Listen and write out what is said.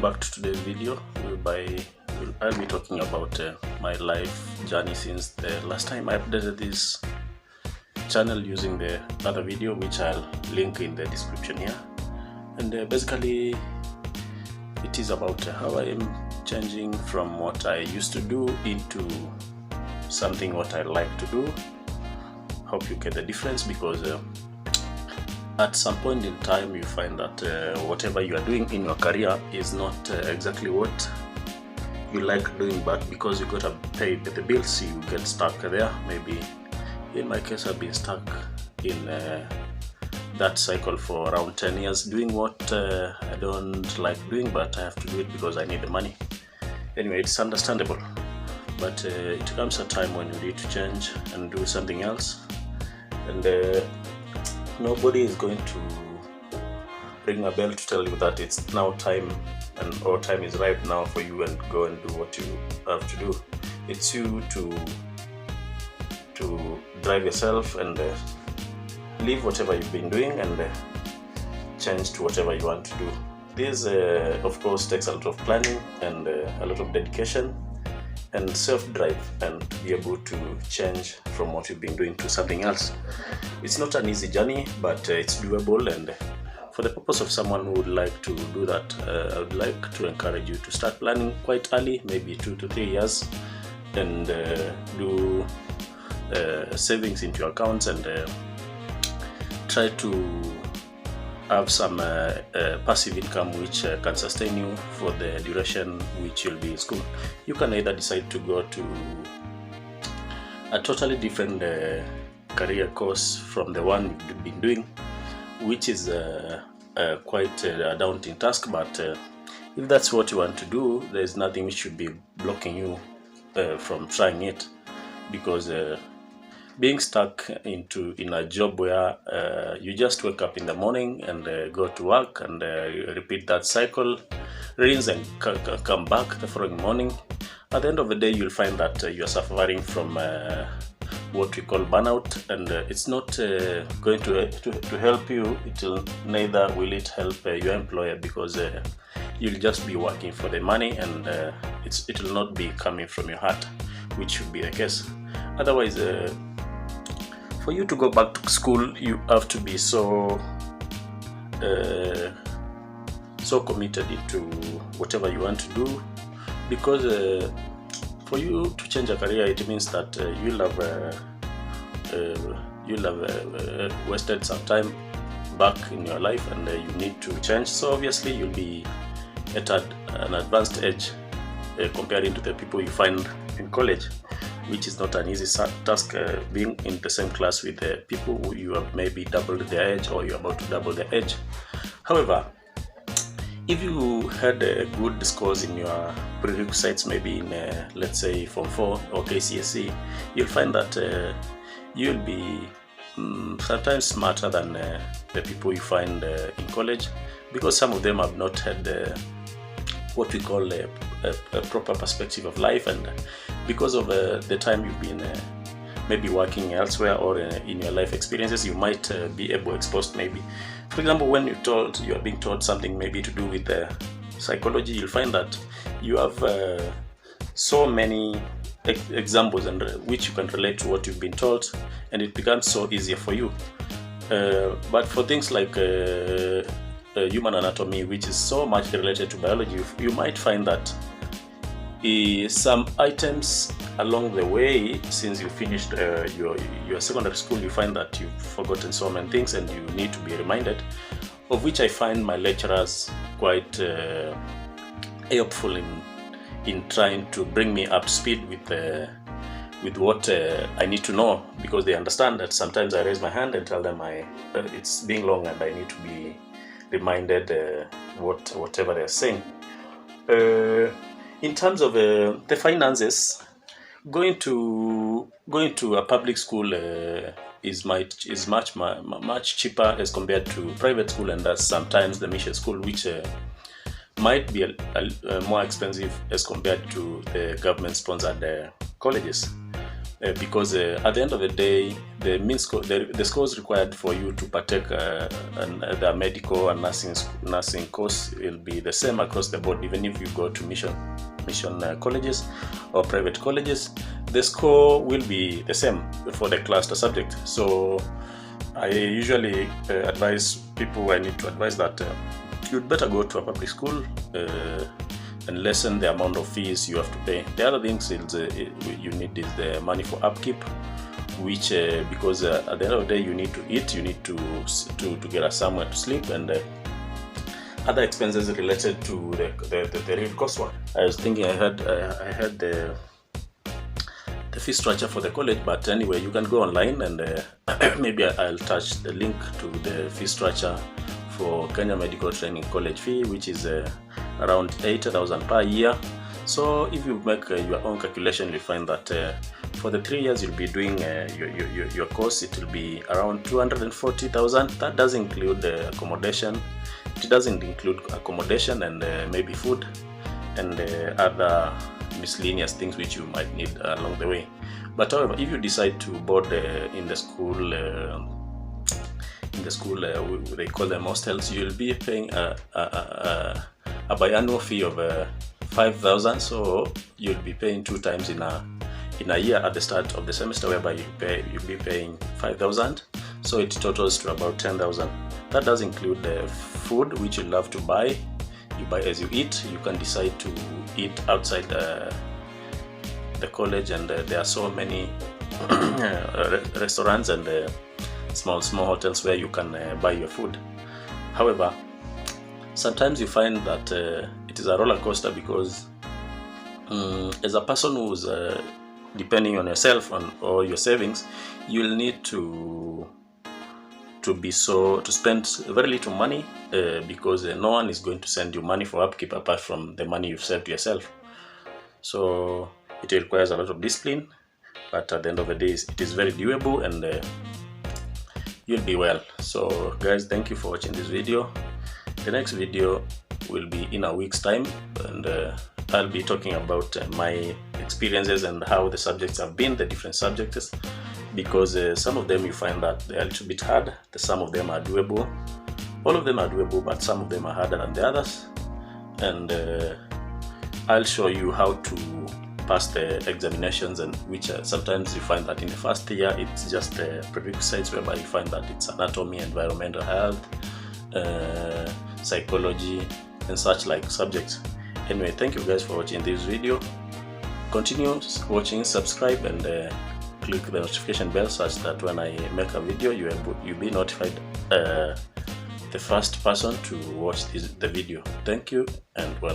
back to today's video. I'll be talking about my life journey since the last time I updated this channel using the other video, which I'll link in the description here. And basically it is about how I am changing from what I used to do into something what I like to do. Hope you get the difference, because at some point in time you find that whatever you are doing in your career is not exactly what you like doing, but because you gotta pay the bills you get stuck there. Maybe in my case I've been stuck in that cycle for around 10 years, doing what I don't like doing, but I have to do it because I need the money. Anyway, it's understandable, but it comes a time when you need to change and do something else, and nobody is going to ring a bell to tell you that it's now time or time is ripe now for you and go and do what you have to do. It's you to drive yourself and leave whatever you've been doing and change to whatever you want to do. This of course takes a lot of planning and a lot of dedication and self-drive, and to be able to change from what you've been doing to something else. It's not an easy journey, but it's doable, and for the purpose of someone who would like to do that, I would like to encourage you to start planning quite early, maybe 2 to 3 years, and do savings into your accounts, and try to have some passive income which can sustain you for the duration which you'll be in school. You can either decide to go to a totally different career course from the one you've been doing, which is quite a daunting task, but if that's what you want to do, there's nothing which should be blocking you from trying it, because being stuck in a job where you just wake up in the morning and go to work and repeat that cycle, rinse and come back the following morning, at the end of the day you'll find that you're suffering from what we call burnout, and it's not going to help you. Neither will it help your employer, because you'll just be working for the money, and it will not be coming from your heart, which should be the case. Otherwise, for you to go back to school, you have to be so committed to whatever you want to do, because for you to change a career, it means that you'll have wasted some time back in your life, and you need to change. So obviously you'll be at an advanced age comparing to the people you find in college, which is not an easy task, being in the same class with the people who you have maybe doubled their age, or you're about to double their age. However, if you had good scores in your prerequisites, maybe in let's say Form 4 or KCSE, you'll find that you'll be sometimes smarter than the people you find in college, because some of them have not had what we call a proper perspective of life, and because of the time you've been maybe working elsewhere or in your life experiences, you might be exposed. Maybe, for example, when you are being taught something maybe to do with psychology, you'll find that you have so many examples and which you can relate to what you've been taught, and it becomes so easier for you. But for things like human anatomy, which is so much related to biology, you might find that some items along the way, since you finished your secondary school, you find that you've forgotten so many things and you need to be reminded, of which I find my lecturers quite helpful in trying to bring me up to speed with what I need to know, because they understand that sometimes I raise my hand and tell them it's being long and I need to be reminded whatever they're saying. In terms of the finances, going to a public school is much cheaper as compared to private school, and that's sometimes the mission school, which might be more expensive as compared to the government-sponsored colleges. because at the end of the day, the scores required for you to partake the medical and nursing course will be the same across the board, even if you go to mission colleges or private colleges. The score will be the same for the cluster subject. So I usually advise people, I need to advise that you'd better go to a public school and lessen the amount of fees you have to pay. The other things is you need is the money for upkeep, which because at the end of the day you need to eat, you need to get somewhere to sleep, and other expenses related to the real coursework. I was thinking I had the fee structure for the college, but anyway, you can go online and maybe I'll touch the link to the fee structure for Kenya Medical Training College fee, which is around 80,000 per year. So if you make your own calculation, you'll find that for the 3 years you'll be doing your course, it will be around 240,000. That does include accommodation. It doesn't include accommodation and maybe food and other miscellaneous things which you might need along the way. But however, if you decide to board in the school, they call them hostels, you'll be paying a biannual fee of 5,000. So you'll be paying 2 times in a year at the start of the semester, whereby you'll be paying 5,000. So it totals to about 10,000. That does include the food, which you'll have to buy. You buy as you eat. You can decide to eat outside the college, and there are so many restaurants and small hotels where you can buy your food. However, sometimes you find that it is a roller coaster, because as a person who's depending on yourself or your savings, you'll need to spend very little money because no one is going to send you money for upkeep apart from the money you've saved yourself. So it requires a lot of discipline, but at the end of the day, it is very doable, and you'll be well. So guys, thank you for watching this video. The next video will be in a week's time, and I'll be talking about my experiences and how the subjects have been, the different subjects, because some of them you find that they're a little bit hard, some of them are doable. All of them are doable, but some of them are harder than the others, and I'll show you how to pass the examinations, and which sometimes you find that in the first year it's just prerequisites, whereby you find that it's anatomy, environmental health, psychology and such like subjects. Anyway, thank you guys for watching this video. Continue watching, subscribe, and click the notification bell such that when I make a video you'll be notified the first person to watch the video. Thank you and welcome.